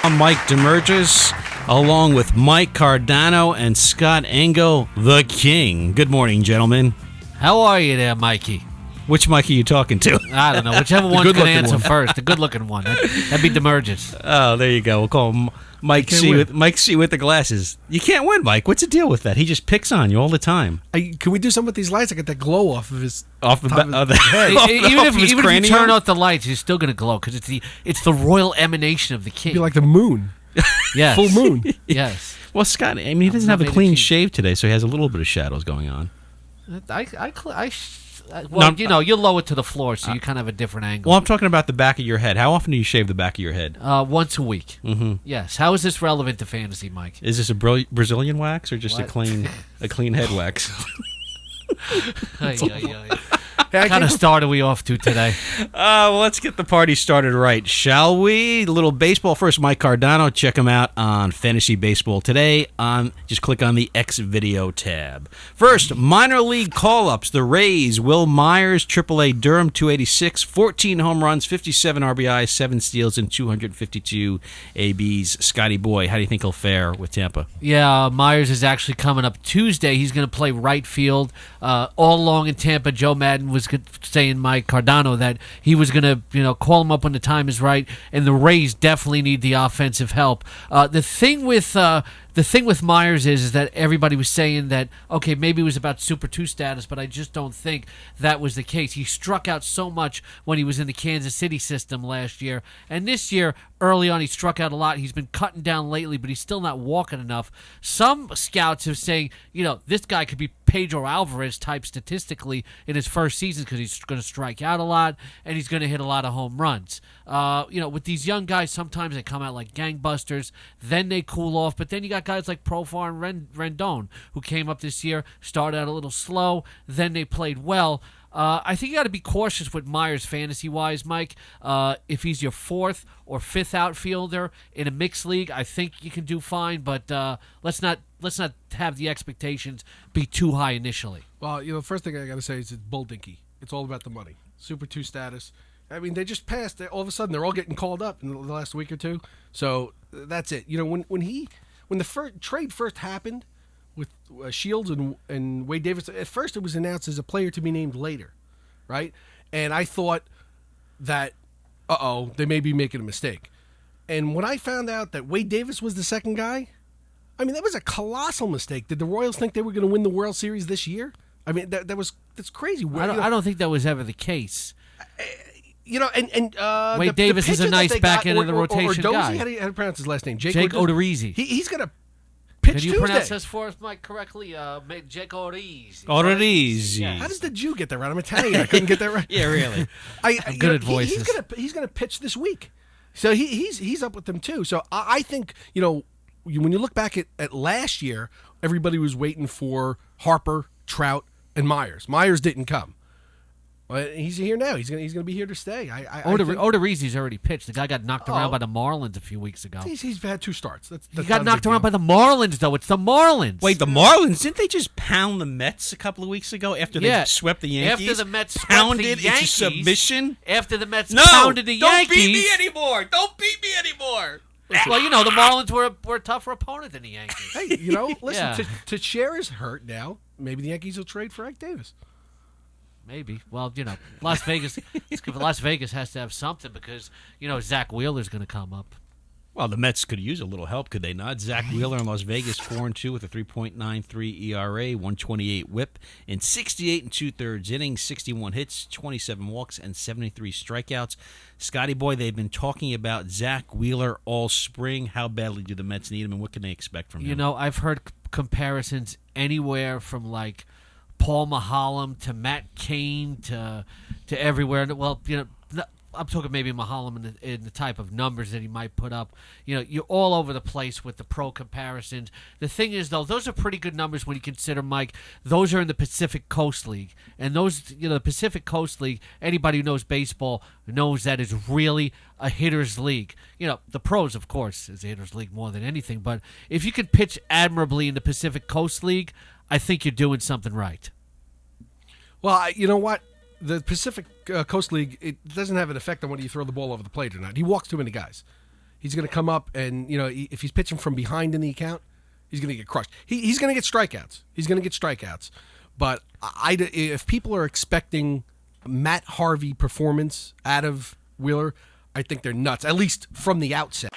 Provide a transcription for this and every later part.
I'm Mike Damergis, along with Mike Cardano and Scott Engel, the King. Good morning, gentlemen. How are you there, Mikey? Which Mike are you talking to? I don't know. Whichever one's going to answer first. The good-looking one. That'd be Damergis. Oh, there you go. We'll call him Mike C. with the glasses. You can't win, Mike. What's the deal with that? He just picks on you all the time. Can we do something with these lights? I get that glow off of his head. Even if you turn off the lights, you're still going to glow because it's the royal emanation of the king. It'd be like the moon. Yes. Full moon. Yes. Well, Scott, I mean, he doesn't have a clean shave today, so he has a little bit of shadows going on. You lower it to the floor, so you kind of have a different angle. Well, I'm talking about the back of your head. How often do you shave the back of your head? Once a week. Mm-hmm. Yes. How is this relevant to fantasy, Mike? Is this a Brazilian wax or just a clean head wax? What kind of start are we off to today? Well, let's get the party started right, shall we? A little baseball first. Mike Cardano. Check him out on Fantasy Baseball Today. Just click on the X Video tab. First, minor league call-ups. The Rays, Wil Myers, AAA Durham, 286, 14 home runs, 57 RBIs, 7 steals, and 252 ABs. Scotty Boy, how do you think he'll fare with Tampa? Yeah, Myers is actually coming up Tuesday. He's going to play right field. All along in Tampa, Joe Madden was saying, Mike Cardano, that he was going to call him up when the time is right, and the Rays definitely need the offensive help. The thing with Myers is that everybody was saying that, okay, maybe it was about Super 2 status, but I just don't think that was the case. He struck out so much when he was in the Kansas City system last year, and this year, early on, he struck out a lot. He's been cutting down lately, but he's still not walking enough. Some scouts are saying, this guy could be Pedro Alvarez type statistically in his first season because he's going to strike out a lot and he's going to hit a lot of home runs. With these young guys, sometimes they come out like gangbusters, then they cool off, but then you got guys like Profar and Rendon who came up this year, started out a little slow, then they played well. I think you got to be cautious with Myers fantasy-wise, Mike. If he's your fourth or fifth outfielder in a mixed league, I think you can do fine. But let's not have the expectations be too high initially. Well, the first thing I got to say is it's bull dinky. It's all about the money. Super 2 status. I mean, they just passed. All of a sudden, they're all getting called up in the last week or two. So that's it. When the trade first happened with Shields and Wade Davis, at first it was announced as a player to be named later, right? And I thought that, they may be making a mistake. And when I found out that Wade Davis was the second guy, I mean, that was a colossal mistake. Did the Royals think they were going to win the World Series this year? I mean, that's crazy. I don't think that was ever the case. Wade Davis is a nice back end of the rotation guy. How do you pronounce his last name? Jake Odorizzi. He's going to pitch Tuesday. Can you pronounce this for us, Mike, correctly? Jake Odorizzi. Odorizzi. Yeah. How does the Jew get that right? I'm Italian. I couldn't get that right. Yeah, really. I'm good at voices. He's going to pitch this week, so he's up with them too. So I think when you look back at last year, everybody was waiting for Harper, Trout, and Myers. Myers didn't come. He's here now. He's gonna be here to stay. Odorizzi's already pitched. The guy got knocked around by the Marlins a few weeks ago. He's had 2 starts. He got knocked around by the Marlins, though. It's the Marlins. Wait, the Marlins? Didn't they just pound the Mets a couple of weeks ago after they swept the Yankees? After the Mets pounded swept the Yankees, into submission? After the Mets pounded the Yankees. Don't beat me anymore. Don't beat me anymore. Well, the Marlins were a tougher opponent than the Yankees. Hey, listen, Teixeira's hurt now. Maybe the Yankees will trade for Ike Davis. Maybe. Well, Las Vegas has to have something because, Zack Wheeler's going to come up. Well, the Mets could use a little help, could they not? Zack Wheeler in Las Vegas, 4-2 with a 3.93 ERA, 128 WHIP in 68 2/3 innings, 61 hits, 27 walks, and 73 strikeouts. Scotty Boy, they've been talking about Zack Wheeler all spring. How badly do the Mets need him, and what can they expect from him? I've heard comparisons anywhere from like Paul Maholm to Matt Cain to everywhere. Well, I'm talking maybe Maholm in the type of numbers that he might put up. You're all over the place with the pro comparisons. The thing is, though, those are pretty good numbers when you consider, Mike, those are in the Pacific Coast League. And those, the Pacific Coast League, anybody who knows baseball knows that is really a hitter's league. The pros, of course, is a hitter's league more than anything. But if you can pitch admirably in the Pacific Coast League, I think you're doing something right. Well, you know what? The Pacific Coast League, it doesn't have an effect on whether you throw the ball over the plate or not. He walks too many guys. he's going to come up and, if he's pitching from behind in the account, he's going to get crushed. He's going to get strikeouts. But if people are expecting Matt Harvey performance out of Wheeler, I think they're nuts, at least from the outset.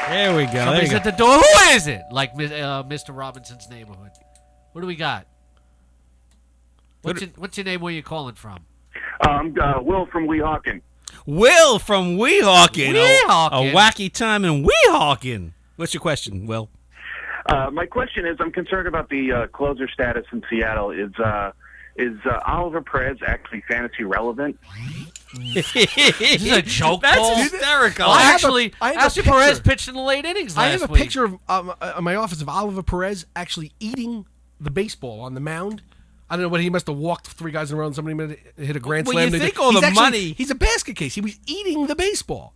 There we go. Somebody's at the door. Who is it? Like Mr. Robinson's neighborhood. What do we got? What's your name? Where you calling from? I'm Will from Weehawken. Will from Weehawken. Weehawken. A wacky time in Weehawken. What's your question, Will? My question is, I'm concerned about the closer status in Seattle. Is Oliver Perez actually fantasy relevant? This is a joke. That's hysterical. Well, I have actually, Perez pitched in the late innings last week. I have a picture in my office of Oliver Perez actually eating the baseball on the mound. I don't know what he must have walked 3 guys in a row and somebody hit a grand slam. You think all the money... He's a basket case. He was eating the baseball.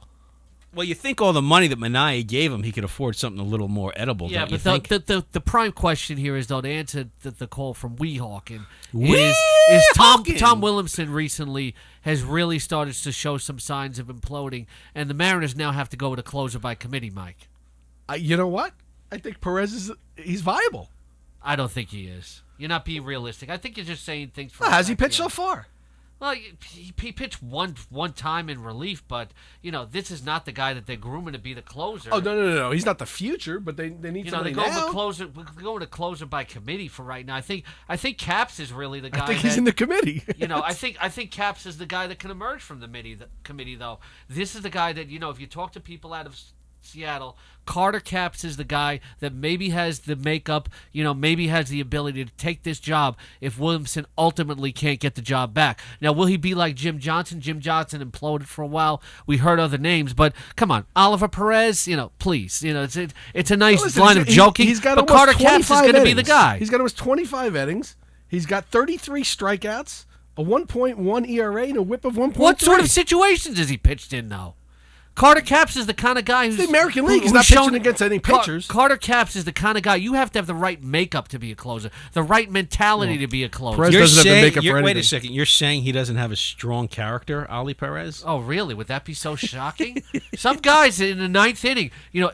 Well, you think all the money that Montee gave him, he could afford something a little more edible, don't you think? The prime question here is, though, to answer the call from Weehawken, is Tom Williamson recently has really started to show some signs of imploding, and the Mariners now have to go with a closer by committee, Mike. You know what? I think Perez he's viable. I don't think he is. You're not being realistic. I think you're just saying things for How's he pitched so far? Well, he pitched one time in relief, but this is not the guy that they're grooming to be the closer. Oh no! He's not the future, but they need somebody now. We're going to closer by committee for right now. I think Caps is really the guy. I think he's in the committee. I think Caps is the guy that can emerge from the committee though. This is the guy that if you talk to people out of Seattle, Carter Capps is the guy that maybe has the makeup, maybe has the ability to take this job if Williamson ultimately can't get the job back. Now, will he be like Jim Johnson? Jim Johnson imploded for a while. We heard other names, but come on, Oliver Perez, please, it's a nice line of joking. He's got but Carter Capps is going to be the guy. He's got almost 25 innings. He's got 33 strikeouts, a 1.1 ERA, and a WHIP of 1.3. What sort of situations has he pitched in, though? Carter Capps is the kind of guy who's... the American League. He's not pitching against any pitchers. Carter Capps is the kind of guy... You have to have the right makeup to be a closer. The right mentality to be a closer. Perez doesn't have the makeup for anything. Wait a second. You're saying he doesn't have a strong character, Ali Perez? Oh, really? Would that be so shocking? Some guys in the 9th inning...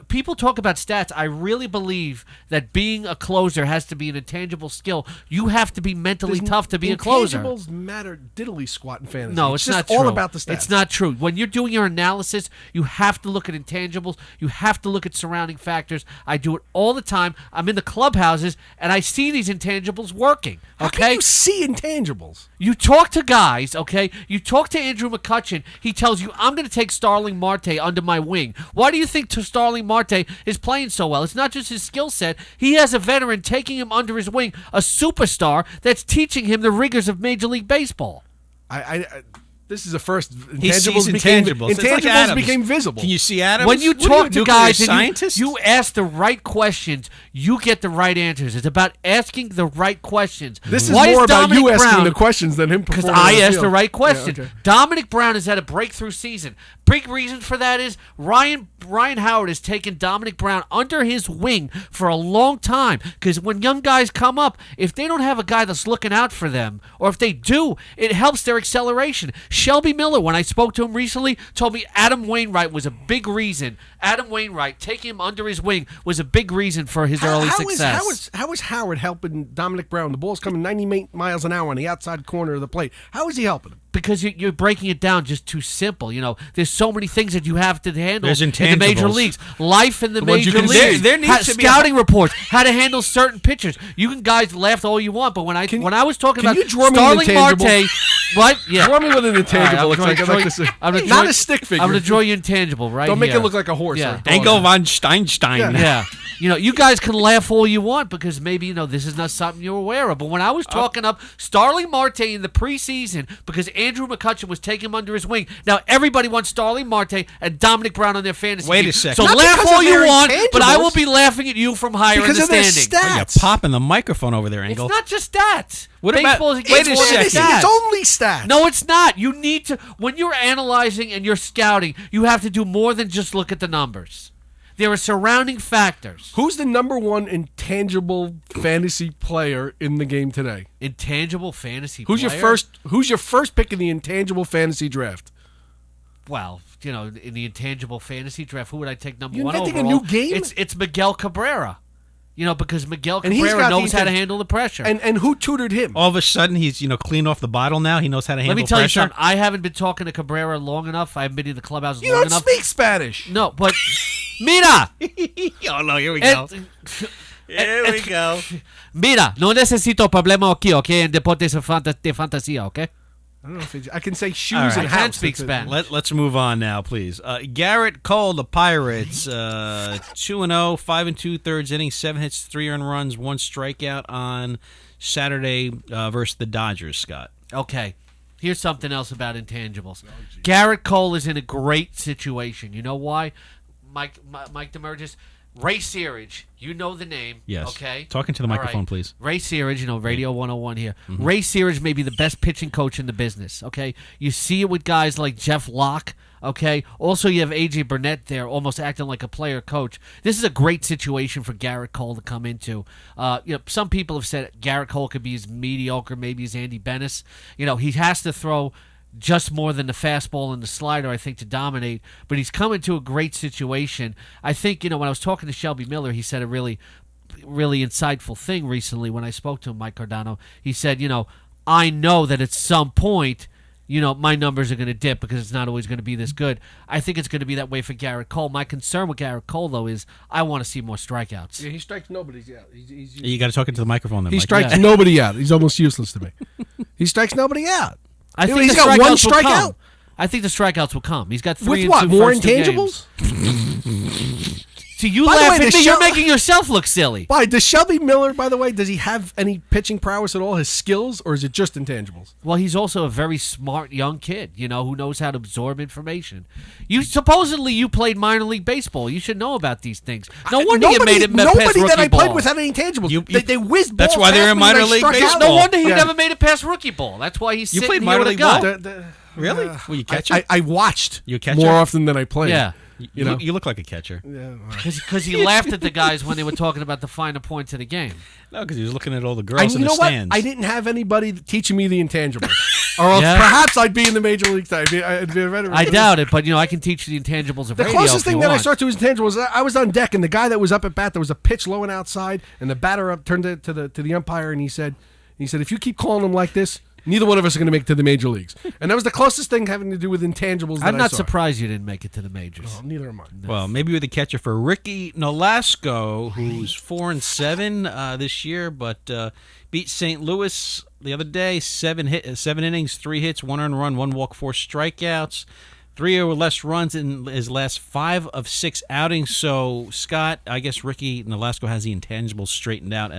people talk about stats. I really believe that being a closer has to be an intangible skill. You have to be mentally tough to be a closer. Intangibles matter diddly squat in fantasy. No, it's not just true. all about the stats. It's not true. When you're doing your analysis... You have to look at intangibles. You have to look at surrounding factors. I do it all the time. I'm in the clubhouses, and I see these intangibles working. Okay? How can you see intangibles? You talk to guys, okay? You talk to Andrew McCutchen. He tells you, I'm going to take Starling Marte under my wing. Why do you think Starling Marte is playing so well? It's not just his skill set. He has a veteran taking him under his wing, a superstar that's teaching him the rigors of Major League Baseball. This is the first. Intangibles became visible. Can you see Adams? When you talk to guys and scientist? you ask the right questions, you get the right answers. It's about asking the right questions. This is more about you asking the questions than him. Because I asked the right question. Yeah, okay. Dominic Brown has had a breakthrough season. Big reason for that is Ryan Howard has taken Dominic Brown under his wing for a long time. Because when young guys come up, if they don't have a guy that's looking out for them, or if they do, it helps their acceleration. Shelby Miller, when I spoke to him recently, told me Adam Wainwright was a big reason. Adam Wainwright, taking him under his wing, was a big reason for his early success. How is Howard helping Dominic Brown? The ball's coming 98 miles an hour on the outside corner of the plate. How is he helping him? Because you're breaking it down just too simple. There's so many things that you have to handle in the major leagues. Life in the major leagues. There needs to be scouting reports, how to handle certain pitchers. You can guys laugh all you want, but when I was talking about Starling Marte, what? Yeah. Draw me what an intangible looks like. Not a stick figure. I'm going to draw you intangible right Don't make here. it look like a horse. Yeah. Engel von Steinstein. Yeah. You guys can laugh all you want because maybe, this is not something you're aware of. But when I was talking up Starling Marte in the preseason because Andrew McCutchen was taking him under his wing, now everybody wants Starling Marte and Dominic Brown on their fantasy Wait team. a second. So Not laugh because all of you their want, but I intangibles. will be laughing at you from higher Because in of the their standings. Oh, you're stats. popping the microphone over there, It's Engel. not just stats. What about- Baseball is a game wait a more than second. stats. It's only stats. No, it's not. You need to, when you're analyzing and you're scouting, you have to do more than just look at the numbers. There are surrounding factors. Who's the number one intangible fantasy player in the game today? Intangible fantasy Who's player? Who's your first pick in the intangible fantasy draft? Well, in the intangible fantasy draft, who would I take number You one inventing overall? a new game? It's Miguel Cabrera. Because Miguel And he's Cabrera got knows the how to intent- handle the pressure. And who tutored him? All of a sudden, he's clean off the bottle now. He knows how to handle Let me tell pressure. you something. I haven't been talking to Cabrera long enough. I haven't been in the clubhouse You long don't enough. speak Spanish. No, but mira. Oh, no, here we go. Here we go. Mira, no necesito problema aquí, okay? En deportes de fantasía, okay? I don't know if I can say shoes All right. and I house. can't speak Spanish. Let's move on now, please. Gerrit Cole, the Pirates, 2-0, 5 2/3 innings, 7 hits, 3 earned runs, 1 strikeout on Saturday versus the Dodgers. Scott. Okay. Here's something else about intangibles. Gerrit Cole is in a great situation. You know why? Mike Damergis, Ray Searage, you know the name. Yes. Okay. Talking to the All microphone, right. please. Ray Searage, Radio 101 here. Ray Searage may be the best pitching coach in the business. Okay. You see it with guys like Jeff Locke. Okay. Also, you have AJ Burnett there, almost acting like a player coach. This is a great situation for Gerrit Cole to come into. Some people have said Gerrit Cole could be as mediocre, maybe as Andy Bennis. He has to throw just more than the fastball and the slider, I think, to dominate. But he's come into a great situation. I think, when I was talking to Shelby Miller, he said a really, really insightful thing recently when I spoke to him, Mike Cardano. He said, I know that at some point, my numbers are going to dip because it's not always going to be this good. I think it's going to be that way for Gerrit Cole. My concern with Gerrit Cole, though, is I want to see more strikeouts. Yeah, he strikes nobody out. You got to talk into the microphone, then. He Mike. strikes nobody out. He's almost useless to me. He strikes nobody out. I think He's the got strikeouts one will strikeout? come. I think the strikeouts will come. He's got 3 With and what? 2 More first 2 games. intangibles? So you By the laugh way, at the me. You're show- making yourself look silly. Why? Does Shelby Miller, by the way, does he have any pitching prowess at all? His skills, or is it just intangibles? Well, he's also a very smart young kid, who knows how to absorb information. You played minor league baseball. You should know about these things. No wonder you made it past Nobody rookie that I played ball. with had any intangibles. You- they whizzed That's balls why they're past in me and minor I league struck out. baseball. No wonder he Yeah. never made it past rookie ball. That's why he's You sitting played here minor with a league gun. ball? Really? Were you catcher? I watched You a catcher? more often than I played. Yeah. You look like a catcher. Because he laughed at the guys when they were talking about the finer points of the game. No, because he was looking at all the And girls in you the know what? stands. I didn't have anybody teaching me the intangibles. Or else Yeah. perhaps I'd be in the major leagues. I'd be a veteran. I doubt it, but I can teach you the intangibles of The radio. closest if you thing that I want. saw to his intangibles, I was on deck, and the guy that was up at bat, there was a pitch low and outside, and the batter up turned it to the umpire, and he said, if you keep calling him like this, neither one of us are going to make it to the major leagues. And that was the closest thing having to do with intangibles that I'm I not saw. surprised you didn't make it to the majors. Oh, neither am I. Well, maybe you're the catcher for Ricky Nolasco, who's 4-7 this year, but beat St. Louis the other day. 7 innings, 3 hits, 1 earned run, 1 walk, 4 strikeouts. 3 or less runs in his last 5 of 6 outings. So, Scott, I guess Ricky Nolasco has the intangibles straightened out.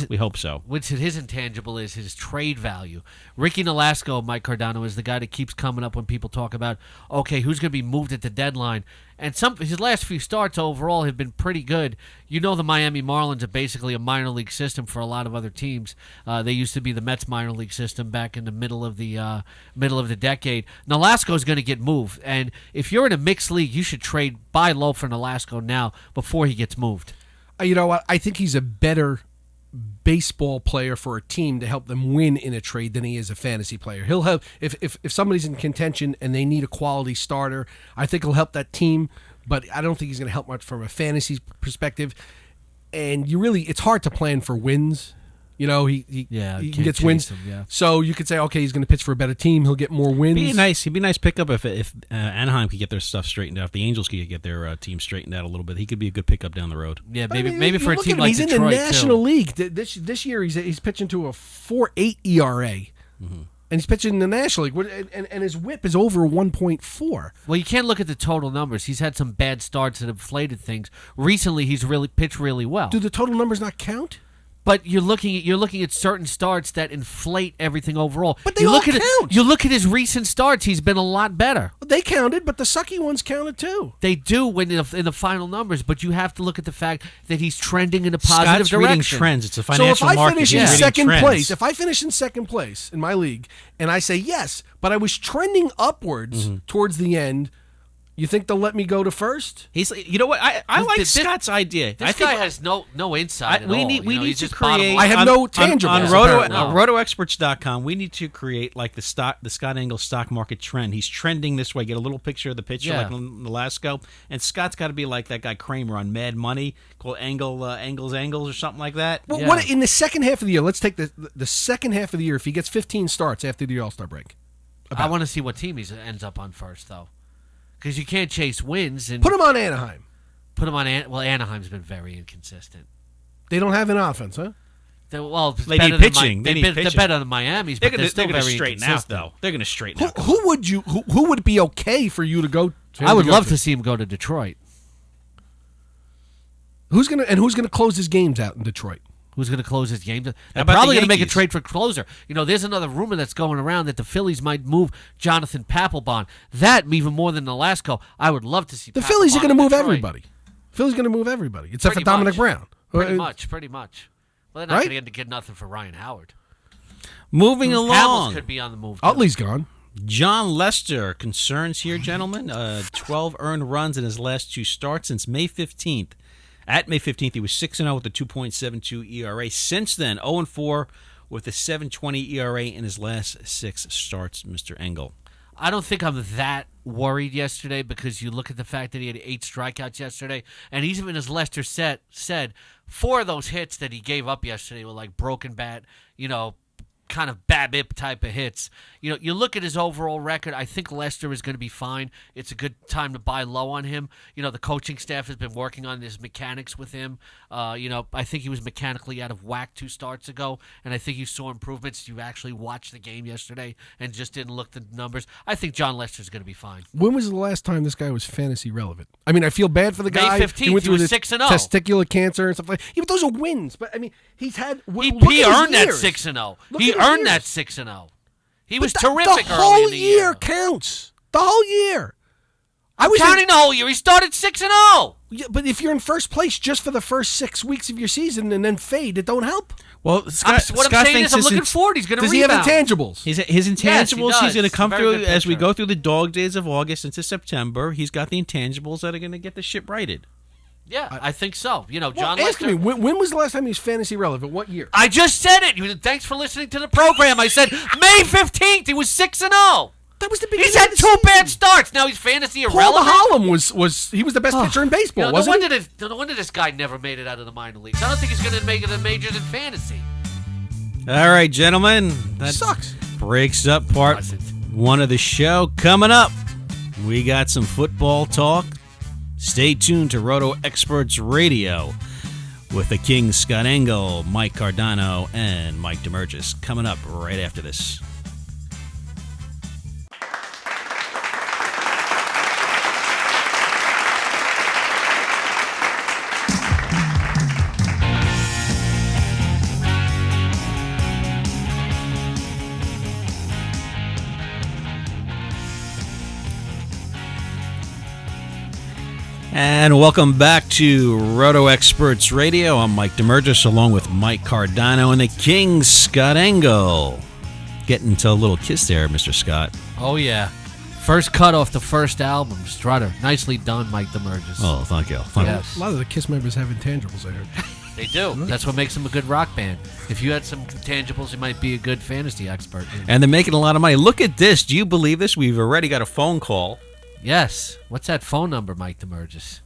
We hope so. Which his intangible is his trade value. Ricky Nolasco, Mike Cardano, is the guy that keeps coming up when people talk about, okay, who's going to be moved at the deadline? And his last few starts overall have been pretty good. The Miami Marlins are basically a minor league system for a lot of other teams. They used to be the Mets minor league system back in the middle of the decade. Nolasco's going to get moved, and if you're in a mixed league, you should buy low for Nolasco now before he gets moved. You know what? I think he's a better baseball player for a team to help them win in a trade than he is a fantasy player. He'll have if somebody's in contention and they need a quality starter, I think he'll help that team, but I don't think he's going to help much from a fantasy perspective. And it's hard to plan for wins. He can't gets chase wins. him, yeah. So you could say, okay, he's going to pitch for a better team. He'll get more wins. He'd be a nice pickup if Anaheim could get their stuff straightened out. If the Angels could get their team straighted out a little bit, he could be a good pickup down the road. Yeah, But I mean, maybe for a look team at him. like he's Detroit, in the National too. League this year. He's pitching to a 4.8 ERA, and he's pitching in the National League, and his WHIP is over 1.4. Well, you can't look at the total numbers. He's had some bad starts that have inflated things. Recently, he's really pitched really well. Do the total numbers not count? But you're looking at certain starts that inflate everything overall. But they you all look at count. You look at his recent starts; he's been a lot better. They counted, but the sucky ones counted too. They do when in the final numbers, but you have to look at the fact that he's trending in a positive Scott's reading direction. trends. It's a So financial if I market. finish He's in reading second trends. place, if I finish in second place in my league, and I say yes, but I was trending upwards towards the end, You think they'll let me go to first? He's, you know what? I like Scott's idea. This guy has no insight at we all. need He's to just bottom create. line. I have no tangibles. On apparently. RotoExperts.com. We need to create like the Scott Engel stock market trend. He's trending this way. Get a little picture of the pitcher like Nolasco, and Scott's got to be like that guy Kramer on Mad Money, called Engel's Angles or something like that. Well, what in the second half of the year? Let's take the second half of the year. If he gets 15 starts after the All-Star break, I want to see what team he ends up on first, though. Because you can't chase wins. And put him on Anaheim. Put him on Anaheim's been very inconsistent. They don't have an offense, huh? They need pitching. They're better than Miami's, but they're still very straighten out, though. They're going to straighten out. Who would be okay for you to go? I would love to see him go to Detroit. Who's gonna close his games out in Detroit? Who's going to close his game? They're about probably the going to make a Yankees? trade for closer. There's another rumor that's going around that the Phillies might move Jonathan Papelbon. That, even more than Nolasco, I would love to see The Phillies are going to move everybody. Phillies going to move everybody, except for Dominic Brown. Pretty much. Well, they're not Right? going to get nothing for Ryan Howard. Moving Hamels along. could be on the move, too. Utley's gone. Jon Lester, concerns here, gentlemen. 12 earned runs in his last 2 starts since May 15th. At May 15th, he was 6-0 with a 2.72 ERA. Since then, 0-4 with a 7.20 ERA in his last 6 starts, Mr. Engel. I don't think I'm that worried yesterday because you look at the fact that he had 8 strikeouts yesterday, and even as Lester said 4 of those hits that he gave up yesterday were like broken bat, kind of BABIP type of hits. You look at his overall record, I think Lester is going to be fine. It's a good time to buy low on him. The coaching staff has been working on his mechanics with him. I think he was mechanically out of whack 2 starts ago, and I think you saw improvements. You actually watched the game yesterday and just didn't look at the numbers. I think Jon Lester's going to be fine. When was the last time this guy was fantasy relevant? I mean, I feel bad for the guy. May 15th, went he through was the 6-0. testicular cancer and stuff like that. Yeah, but those are wins. But, I mean, he's had... He earned that 6-0. He earned that 6-0. He was terrific the early whole in the year. Counts. The whole year. I was counting the whole year. He started 6-0. Yeah, but if you're in first place just for the first 6 weeks of your season and then fade, it don't help. Well, Scott, what I'm saying is I'm looking forward. He's going to rebound. Does he have intangibles? His intangibles, Yes, he he's going to does. come Very through good as we pitcher. go through the dog days of August into September. He's got the intangibles that are going to get the ship righted. Yeah, I think so. Jon Ask Lester. me, when was the last time he was fantasy relevant? What year? I just said it. Thanks for listening to the program. I said May 15th. He was 6-0. That was the beginning. He's had of the 2 season. bad starts. Now he's fantasy Paul irrelevant. Maholm was he was the best pitcher in baseball, No wasn't he? wonder this guy never made it out of the minor leagues. I don't think he's going to make it in majors in fantasy. All right, gentlemen. That Sucks. breaks up part 1 of the show. Coming up, we got some football talk. Stay tuned to Roto Experts Radio with the Kings Scott Engel, Mike Cardano, and Mike Damergis. Coming up right after this. And welcome back to Roto Experts Radio. I'm Mike Damergis along with Mike Cardano and the King Scott Engel. Getting to a little kiss there, Mr. Scott. Oh, yeah. First cut off the first album. Strutter. Nicely done, Mike Damergis. Oh, thank you. Thank you. Yes. A lot of the KISS members have intangibles, I heard. They do. That's what makes them a good rock band. If you had some intangibles, you might be a good fantasy expert. And they're making a lot of money. Look at this. Do you believe this? We've already got a phone call. Yes. What's that phone number, Mike Damergis?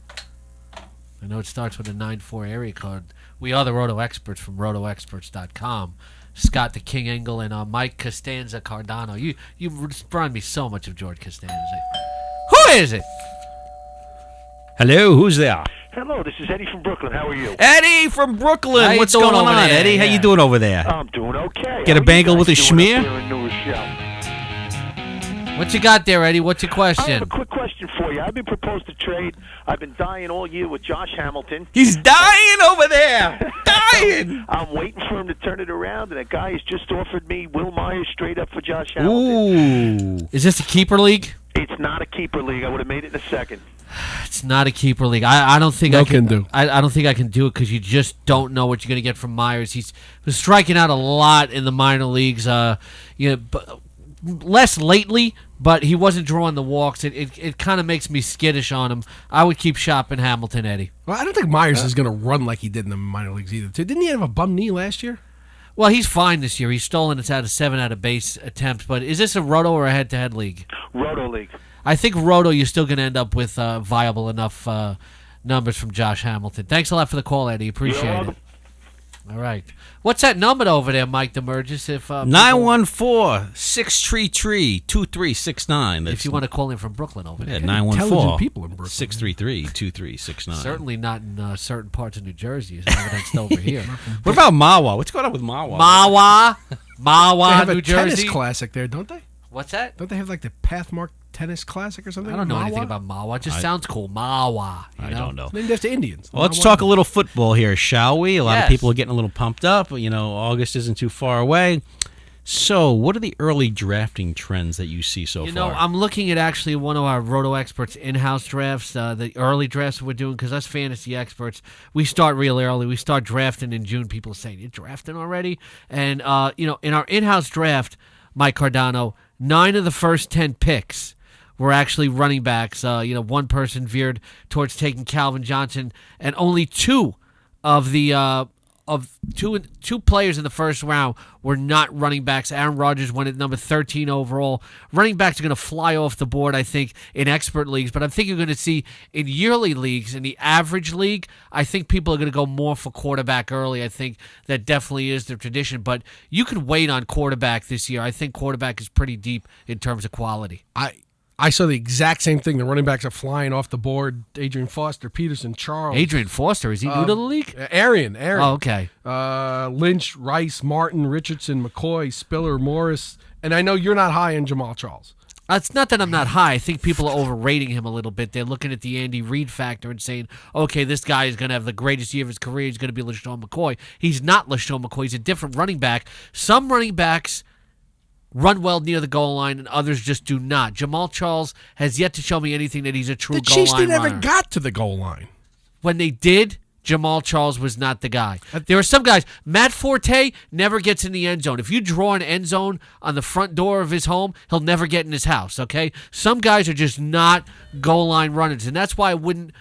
I know it starts with a 94 area code. We are the Roto Experts from RotoExperts.com. Scott the King Engel and Mike Costanza Cardano. You remind me so much of George Costanza. Who is it? Hello, who's there? Hello, this is Eddie from Brooklyn. How are you? Eddie from Brooklyn. How you What's doing going over on, there? Eddie? How Yeah. you doing over there? I'm doing okay. Get a How are bagel you with a guys doing schmear? up there in New Rochelle? What you got there, Eddie? What's your I have question? a quick question for you. I've been proposed to trade. I've been dying all year with Josh Hamilton. He's dying over there. Dying. I'm waiting for him to turn it around, and a guy has just offered me Wil Myers straight up for Josh Hamilton. Ooh. Is this a keeper league? It's not a keeper league. I would have made it in a second. It's not a keeper league. I don't think No I can do. I don't think I can do it because you just don't know what you're going to get from Myers. He's been striking out a lot in the minor leagues. But less lately, but he wasn't drawing the walks. It kind of makes me skittish on him. I would keep shopping Hamilton, Eddie. Well, I don't think Myers is going to run like he did in the minor leagues either. Didn't he have a bum knee last year? Well, he's fine this year. He's stolen it out of 7 out of base attempts. But is this a roto or a head-to-head league? Roto league. I think roto, you're still going to end up with viable enough numbers from Josh Hamilton. Thanks a lot for the call, Eddie. Appreciate it. All right. What's that number over there, Mike Damergis? If 914-633-2369. If you want to call in from Brooklyn over there. Yeah, Intelligent people in Brooklyn. 633-2369. Certainly not in certain parts of New Jersey, as evidenced over here. What about Mawa? What's going on with Mawa? They Mawa, have New a tennis Jersey. classic there, don't they? What's that? Don't they have like the Pathmark Tennis Classic or something? I don't know Mawa? anything about Mawa. It just sounds cool. Mawa. I don't know. Named after Indians. Well, let's Mawa. talk a little football here, shall we? A lot Yes. of people are getting a little pumped up. August isn't too far away. So, what are the early drafting trends that you see so far? I'm looking at actually one of our RotoExperts in-house drafts, the early drafts we're doing, because us fantasy experts, we start real early. We start drafting in June. People are saying, you're drafting already? And, in our in-house draft, Mike Cardano, 9 of the first 10 picks were actually running backs. One person veered towards taking Calvin Johnson, and only 2 of the two players in the first round were not running backs. Aaron Rodgers went at number 13 overall. Running backs are going to fly off the board, I think, in expert leagues, but I think you're going to see in yearly leagues, in the average league, I think people are going to go more for quarterback early. I think that definitely is the tradition, but you can wait on quarterback this year. I think quarterback is pretty deep in terms of quality. I saw the exact same thing. The running backs are flying off the board. Adrian Foster, Peterson, Charles. Adrian Foster, is he new to the league? Arian. Oh, okay. Lynch, Rice, Martin, Richardson, McCoy, Spiller, Morris. And I know you're not high on Jamaal Charles. It's not that I'm not high. I think people are overrating him a little bit. They're looking at the Andy Reid factor and saying, okay, this guy is going to have the greatest year of his career. He's going to be LaShawn McCoy. He's not LaShawn McCoy. He's a different running back. Some running backs run well near the goal line, and others just do not. Jamaal Charles has yet to show me anything that he's a true The goal Chiefs line never runner. got to the goal line. When they did, Jamaal Charles was not the guy. There are some guys. Matt Forte never gets in the end zone. If you draw an end zone on the front door of his home, he'll never get in his house, okay? Some guys are just not goal line runners, and that's why I wouldn't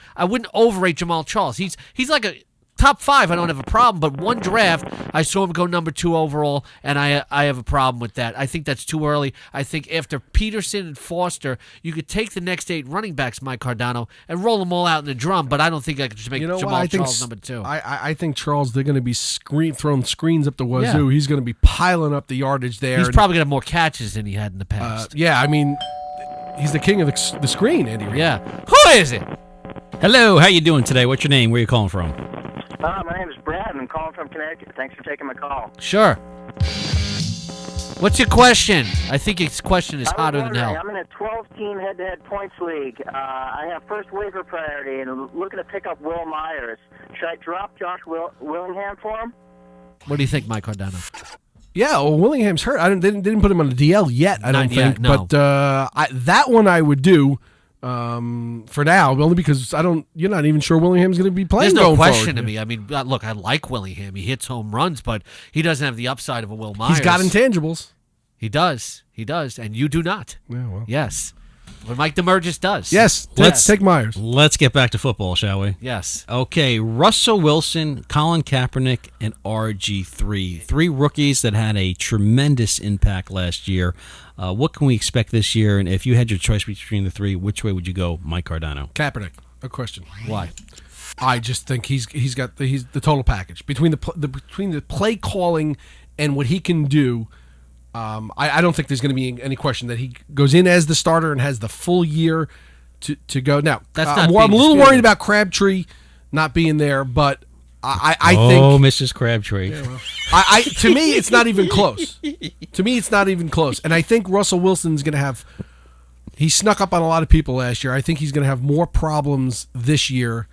overrate Jamaal Charles. He's like a top 5, I don't have a problem, but one draft, I saw him go number 2 overall, and I have a problem with that. I think that's too early. I think after Peterson and Foster, you could take the next 8 running backs, Mike Cardano, and roll them all out in the drum, but I don't think I could just make Jamaal Charles number 2. I think Charles, they're going to be throwing screens up the wazoo. Yeah. He's going to be piling up the yardage there. He's probably going to have more catches than he had in the past. I mean, he's the king of the screen, Andy Reid. Yeah. Who is it? Hello, how you doing today? What's your name? Where are you calling from? My name is Brad, and I'm calling from Connecticut. Thanks for taking my call. Sure. What's your question? I think his question is hotter than hell. I'm in a 12-team head-to-head points league. I have first waiver priority and looking to pick up Wil Myers. Should I drop Josh Willingham for him? What do you think, Mike Cardano? Yeah, well, Willingham's hurt. They didn't put him on the DL yet, I don't think. No. But that one I would do. For now, only because you're not even sure Willingham's going to be playing. There's no question forward. to me. I mean, look, I like Willingham. He hits home runs, but he doesn't have the upside of a Wil Myers. He's got intangibles. He does, and you do not. Yeah, well. Yes, what Mike Damergis does. Yes, let's take Myers. Let's get back to football, shall we? Yes. Okay, Russell Wilson, Colin Kaepernick, and RG3. 3 rookies that had a tremendous impact last year. What can we expect this year? And if you had your choice between the 3, which way would you go, Mike Cardano? Kaepernick. No question. Why? I just think he's the total package between the play calling and what he can do. I don't think there's going to be any question that he goes in as the starter and has the full year to go. Now, I'm a little worried about Crabtree not being there, but I think. Oh, Mrs. Crabtree. Yeah, well, to me, it's not even close. And I think Russell Wilson's going to have. He snuck up on a lot of people last year. I think he's going to have more problems this year.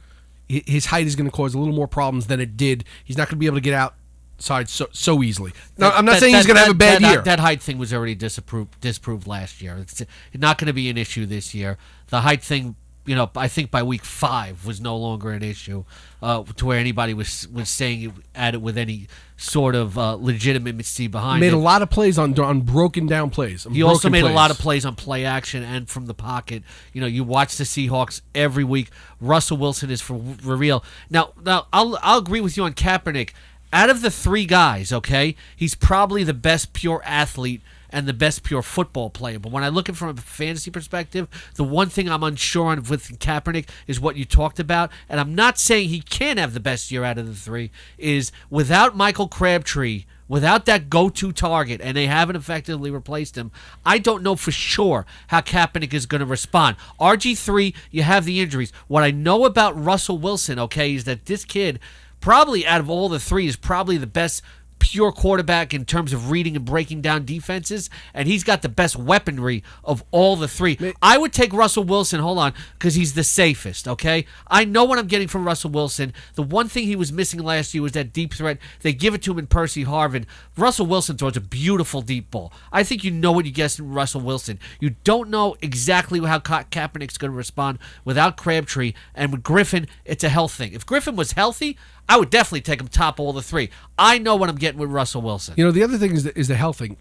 His height is going to cause a little more problems than it did. He's not going to be able to get outside so easily. No, I'm not saying he's going to have a bad year. That height thing was already disproved last year. It's not going to be an issue this year. The height thing, I think by week 5 was no longer an issue to where anybody was saying it at it with any sort of legitimacy behind it. Made a lot of plays on broken down plays. He also made a lot of plays on play action and from the pocket. You watch the Seahawks every week. Russell Wilson is for real. Now I'll agree with you on Kaepernick. Out of the 3 guys, okay, he's probably the best pure athlete and the best pure football player. But when I look at it from a fantasy perspective, the one thing I'm unsure on with Kaepernick is what you talked about, and I'm not saying he can have the best year out of the 3, is without Michael Crabtree, without that go-to target, and they haven't effectively replaced him, I don't know for sure how Kaepernick is going to respond. RG3, you have the injuries. What I know about Russell Wilson, okay, is that this kid, probably out of all the 3, is probably the best pure quarterback in terms of reading and breaking down defenses, and he's got the best weaponry of all the 3. I would take Russell Wilson, hold on, because he's the safest, okay? I know what I'm getting from Russell Wilson. The one thing he was missing last year was that deep threat. They give it to him in Percy Harvin. Russell Wilson throws a beautiful deep ball. I think you know what you get from Russell Wilson. You don't know exactly how Kaepernick's going to respond without Crabtree, and with Griffin, it's a health thing. If Griffin was healthy, I would definitely take him top all the 3. I know what I'm getting with Russell Wilson. The other thing is the health thing.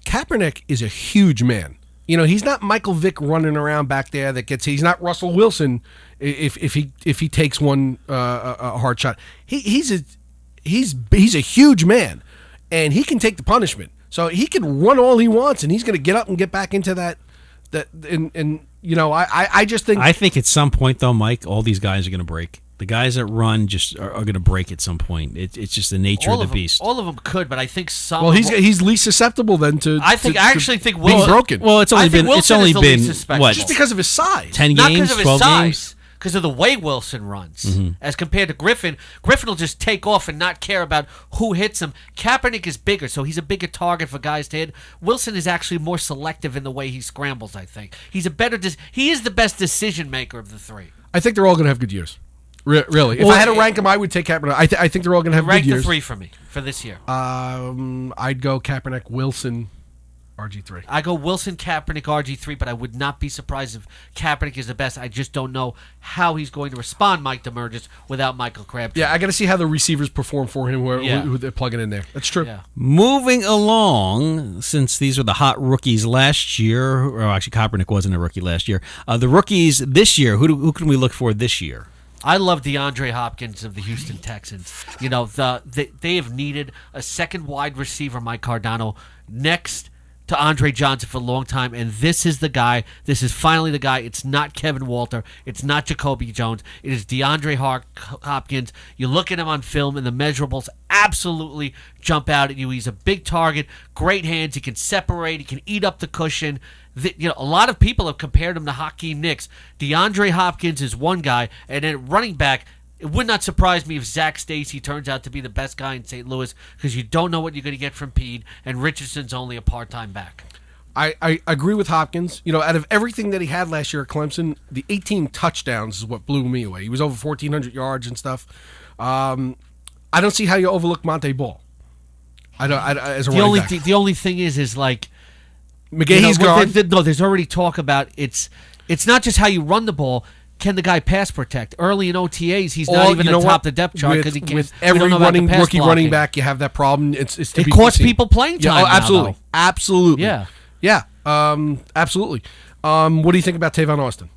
Kaepernick is a huge man. He's not Michael Vick running around back there that gets. He's not Russell Wilson if he takes one a hard shot. He's a huge man, and he can take the punishment. So he can run all he wants, and he's going to get up and get back into that. I just think. I think at some point though, Mike, all these guys are going to break. The guys that run just are going to break at some point. It's just the nature of the beast. All of them could, but I think some. Well, he's least susceptible then to. I actually think being Wilson broken. Well, it's only been what, just because of his size, 10 not games, because of his 12 size, games. because of the way Wilson runs, as compared to Griffin. Griffin will just take off and not care about who hits him. Kaepernick is bigger, so he's a bigger target for guys to hit. Wilson is actually more selective in the way he scrambles. I think he is the best decision maker of the 3. I think they're all going to have good years. Really, if I had to rank them, I would take Kaepernick. I think they're all going to have good years. Rank the 3 for me for this year. I'd go Kaepernick, Wilson, RG3. I go Wilson, Kaepernick, RG3, but I would not be surprised if Kaepernick is the best. I just don't know how he's going to respond, Mike Damergis, without Michael Crabtree. Yeah, I got to see how the receivers perform for him, who they're plugging in there. That's true. Yeah. Moving along, since these were the hot rookies last year, or actually Kaepernick wasn't a rookie last year, the rookies this year, who can we look for this year? I love DeAndre Hopkins of the Houston Texans. They have needed a second wide receiver, Mike Cardano, next to Andre Johnson for a long time, and this is the guy. This is finally the guy. It's not Kevin Walter. It's not Jacoby Jones. It is DeAndre Hopkins. You look at him on film, and the measurables absolutely jump out at you. He's a big target, great hands. He can separate. He can eat up the cushion. A lot of people have compared him to Hakeem Nicks. DeAndre Hopkins is one guy, and then running back, it would not surprise me if Zach Stacy turns out to be the best guy in St. Louis, because you don't know what you're going to get from Pede, and Richardson's only a part-time back. I agree with Hopkins. Out of everything that he had last year at Clemson, the 18 touchdowns is what blew me away. He was over 1,400 yards and stuff. I don't see how you overlook Montee Ball. As a running back. The only thing is like, McGahee's gone. There's already talk about it's not just how you run the ball. Can the guy pass protect? Early in OTAs, he's not even atop the depth chart because he can't. With every rookie running back, you have that problem. It costs people playing time. Absolutely, absolutely. Yeah, absolutely. What do you think about Tavon Austin?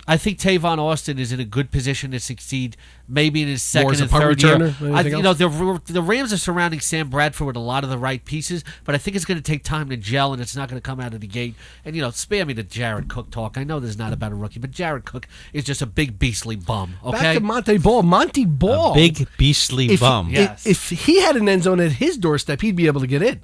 I think Tavon Austin is in a good position to succeed, maybe in his second and third year. The Rams are surrounding Sam Bradford with a lot of the right pieces, but I think it's going to take time to gel, and it's not going to come out of the gate. And, spare me the Jared Cook talk. I know this is not about a rookie, but Jared Cook is just a big beastly bum, okay? Back to Montee Ball. Montee Ball. A big beastly bum. Yes. If he had an end zone at his doorstep, he'd be able to get in.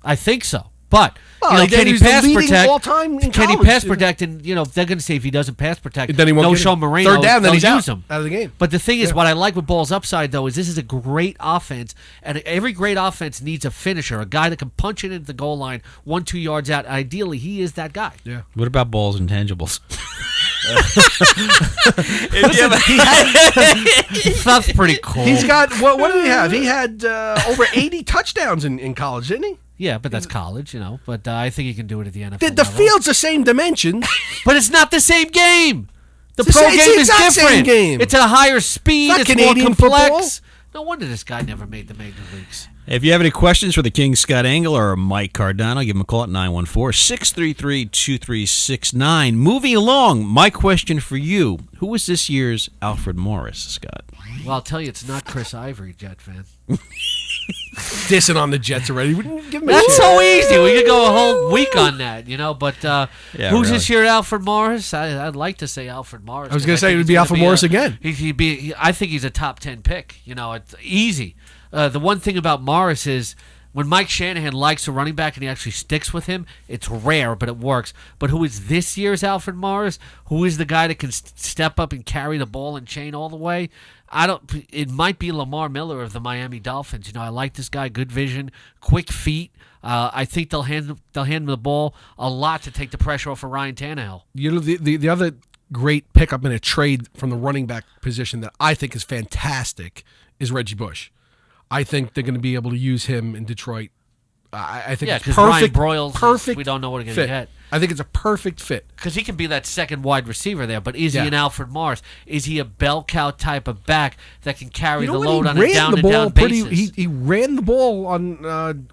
I think so. But can he pass protect? All-time in can he college, pass protect? And they're going to say if he doesn't pass protect, then he won't no-show Moreno. Third down, then he's use him out of the game. But the thing is, what I like with Ball's upside though is this is a great offense, and every great offense needs a finisher, a guy that can punch it into the goal line 1-2 yards out. Ideally, he is that guy. Yeah. What about Ball's intangibles? That's pretty cool. He's got what did he have? He had over 80 touchdowns in college, didn't he? Yeah, but that's college, But I think he can do it at the NFL. The field's the same dimensions, but it's not the same game. The It's pro the game is exact same different. game. It's at a higher speed. It's not It's Canadian more complex. football. No wonder this guy never made the major leagues. If you have any questions for the King, Scott Engel or Mike Cardano, give them a call at 914-633-2369. Moving along, my question for you. Who was this year's Alfred Morris, Scott? Well, I'll tell you, it's not Chris Ivory, Jet fan. Dissing on the Jets already. Give him a That's chance. so easy. We could go a whole week on that, But Yeah, who's really. this year, Alfred Morris? I'd like to say Alfred Morris. I was going to say it think would he's be gonna Alfred Morris again. I think he's a top 10 pick. It's easy. The one thing about Morris is when Mike Shanahan likes a running back and he actually sticks with him, it's rare, but it works. But who is this year's Alfred Morris? Who is the guy that can step up and carry the ball and chain all the way? It might be Lamar Miller of the Miami Dolphins. I like this guy. Good vision, quick feet. I think they'll hand him the ball a lot to take the pressure off of Ryan Tannehill. The other great pickup in a trade from the running back position that I think is fantastic is Reggie Bush. I think they're going to be able to use him in Detroit. I think it's because Ryan perfect. Broyles, Perfect. we don't know what we're going fit. to get. I think it's a perfect fit. Because he can be that second wide receiver there, but is Yeah. he an Alfred Morris? Is he a bell cow type of back that can carry the what? load He on a ran down the and ball down pretty. basis? He ran the ball on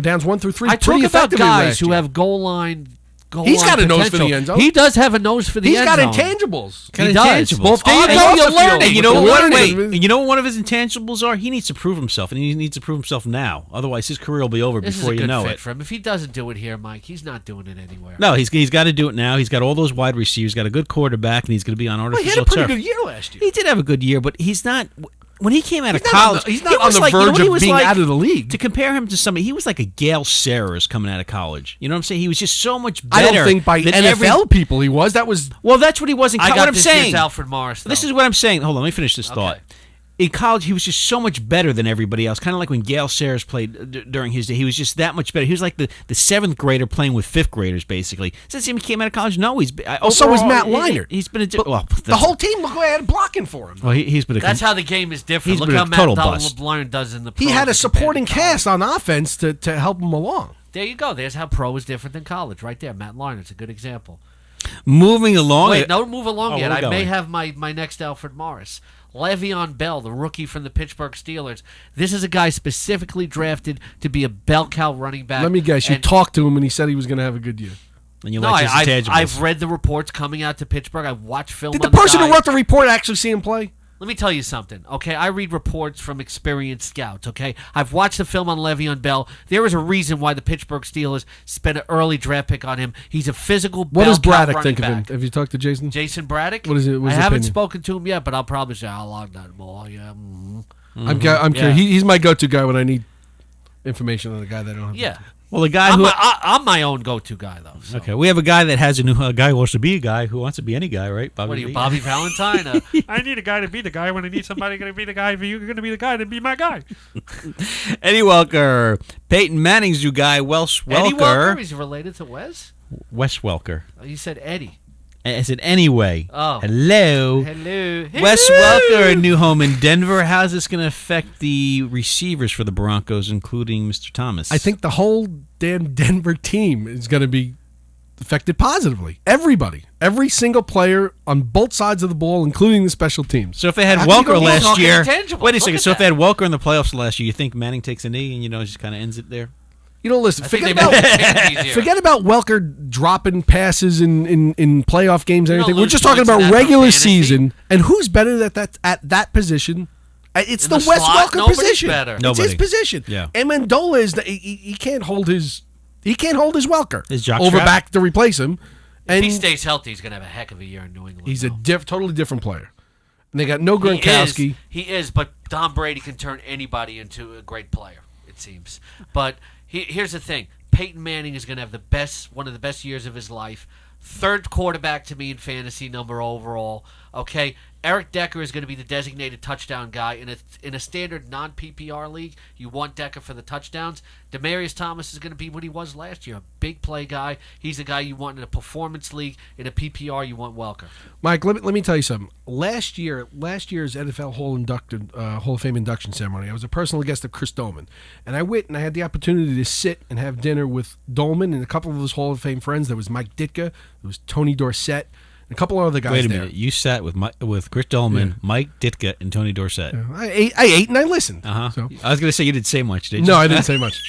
downs 1 through 3. I pretty talk about effectively guys last who year. have goal line. He's got a nose for the potential. end zone. He does have a nose for the He's end got zone. intangibles. He does. Both There you on and go, off you're the learning. field. You know You're what? learning. Wait, you know what one of his intangibles are? He needs to prove himself, and he needs to prove himself now. Otherwise, his career will be over This before is a you good know fit it. for him. If he doesn't do it here, Mike, he's not doing it anywhere. No, he's got to do it now. He's got all those wide receivers, got a good quarterback, and he's going to be on Well, artificial he had a pretty turf. good year last year. He did have a good year, but he's not. When he came out of He's not on college, the- he's he not on was the like, you know verge what he of was being like? out of the league. To compare him to somebody, he was like a Gale Sayers coming out of college. You know what I'm saying? He was just so much I better. don't think by than NFL people he was. That was Well, that's what he was in I college. got What I'm this saying. year's Alfred Morris. This though. is what I'm saying. Hold on, let me finish this thought. In college, he was just so much better than everybody else. Kind of like when Gale Sayers played during his day. He was just that much better. He was like the seventh grader playing with fifth graders, basically. Since he came out of college, no, he's so was overall, Matt Leinart. He's been the whole team. Look who had blocking for him. Well, he's been a That's how the game is different. He's Look been how a Matt total bust. Leinart does in the He pros had a compared to supporting college. cast on offense to help him along. There you go. There's how pro is different than college, right there. Matt Leinart's a good example. moving along. Wait, don't move along Oh, yet. we're I may going. have my next Alfred Morris. Le'Veon Bell, the rookie from the Pittsburgh Steelers. This is a guy specifically drafted to be a bell cow running back. Let me guess. You And- talked to him and he said he was going to have a good year. And you No, like his intangibles. I've read the reports coming out to Pittsburgh. I've watched film. Did on the person guy. who wrote the report actually see him play? Let me tell you something, okay? I read reports from experienced scouts, okay? I've watched the film on Le'Veon Bell. There is a reason why the Pittsburgh Steelers spent an early draft pick on him. He's a physical What does bell cow Braddock running think of him? back. Have you talked to Jason? Jason Braddock? What is it- what's I his haven't opinion? spoken to him yet, but I'll probably say I like that ball. Yeah. I'm Yeah. curious. He's my go-to guy when I need information on a guy that I don't have. Yeah. well, the guy I'm my own go-to guy, though. So. Okay, we have a guy that has a guy who wants to be a guy who wants to be any guy, right? What are you, V? Bobby Valentine? I need a guy to be the guy when I need somebody going to be the guy. If you're going to be the guy, then be my guy. Eddie Welker, Peyton Manning's new guy, Wes Eddie Welker? Welker. He's related to Wes? Wes Welker. Oh, you said Eddie. I said anyway. Oh. Hello. Hello. Wes Hello. Welker, a new home in Denver. How's this going to affect the receivers for the Broncos, including Mr. Thomas? I think the whole damn Denver team is going to be affected positively. Everybody. Every single player on both sides of the ball, including the special teams. So if they had How can you Welker go last talking year, intangibles? wait a Look second. at So if they that. had Welker in the playoffs last year, you think Manning takes a knee and just kind of ends it there? You know, listen, I think forget they about, made it easier. forget about Welker dropping passes in playoff games and You don't everything. We're lose just talking points in about that for regular fantasy. season. And who's better at that position? It's In the the Wes slot, Welker nobody's position. better. It's Nobody. his position. Yeah. Amendola is he can't hold his Welker His jockstrap? over back to replace him. If And he stays healthy, he's going to have a heck of a year in New England. he's a though. totally different player. And they got no He Gronkowski. is, but Tom Brady can turn anybody into a great player, it seems. But here's the thing. Peyton Manning is going to have one of the best years of his life. Third quarterback to me in fantasy number overall. Okay, Eric Decker is going to be the designated touchdown guy in a standard non-PPR league. You want Decker for the touchdowns. Demaryius Thomas is going to be what he was last year, a big play guy. He's the guy you want in a performance league. In a PPR, you want Welker. Mike, let me tell you something. Last year's NFL Hall of Fame induction ceremony, I was a personal guest of Chris Dolman, and I went and I had the opportunity to sit and have dinner with Dolman and a couple of his Hall of Fame friends. There was Mike Ditka, there was Tony Dorsett, A couple of other guys Wait a there. minute. You sat with Chris Dolman, Mike Ditka, and Tony Dorsett. I ate and I listened. So. I was going to say you didn't say much, did you? No, I didn't say much.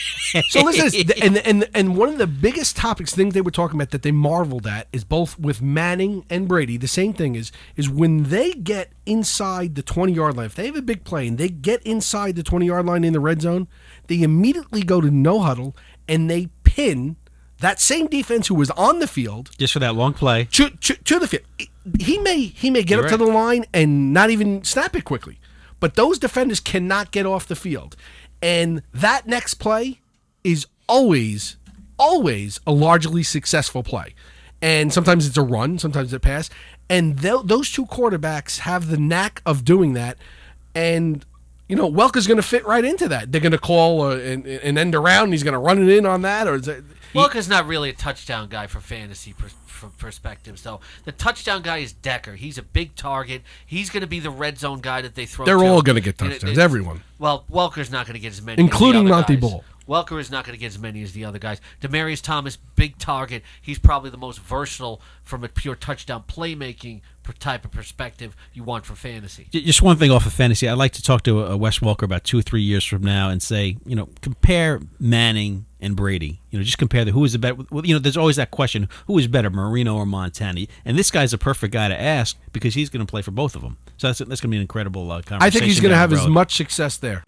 So listen, and one of the biggest topics, things they were talking about that they marveled at is both with Manning and Brady. The same thing is when they get inside the 20-yard line. If they have a big play and they get inside the 20-yard line in the red zone, they immediately go to no huddle and they pin that same defense who was on the field just for that long play to the field. He may get up to the line and not even snap it quickly, but those defenders cannot get off the field, and that next play is always a largely successful play. And sometimes it's a run, sometimes it's a pass, and those two quarterbacks have the knack of doing that. And Welker's going to fit right into that. They're going to call an end around, and he's going to run it in on that, or is it? Welker's not really a touchdown guy for fantasy perspective. So the touchdown guy is Decker. He's a big target. He's going to be the red zone guy that they throw. They're to. all going to get touchdowns. Everyone. Well, Welker's not going to get as many, including as the other Montee guys. Ball. Welker is not going to get as many as the other guys. Demaryius Thomas, big target. He's probably the most versatile from a pure touchdown playmaking type of perspective you want for fantasy. Just one thing off of fantasy. I'd like to talk to a Wes Welker about 2 or 3 years from now and say, compare Manning and Brady. Just compare who is the better. There's always that question: who is better, Marino or Montana? And this guy's a perfect guy to ask because he's going to play for both of them. So that's going to be an incredible conversation. I think he's going to have as much success there.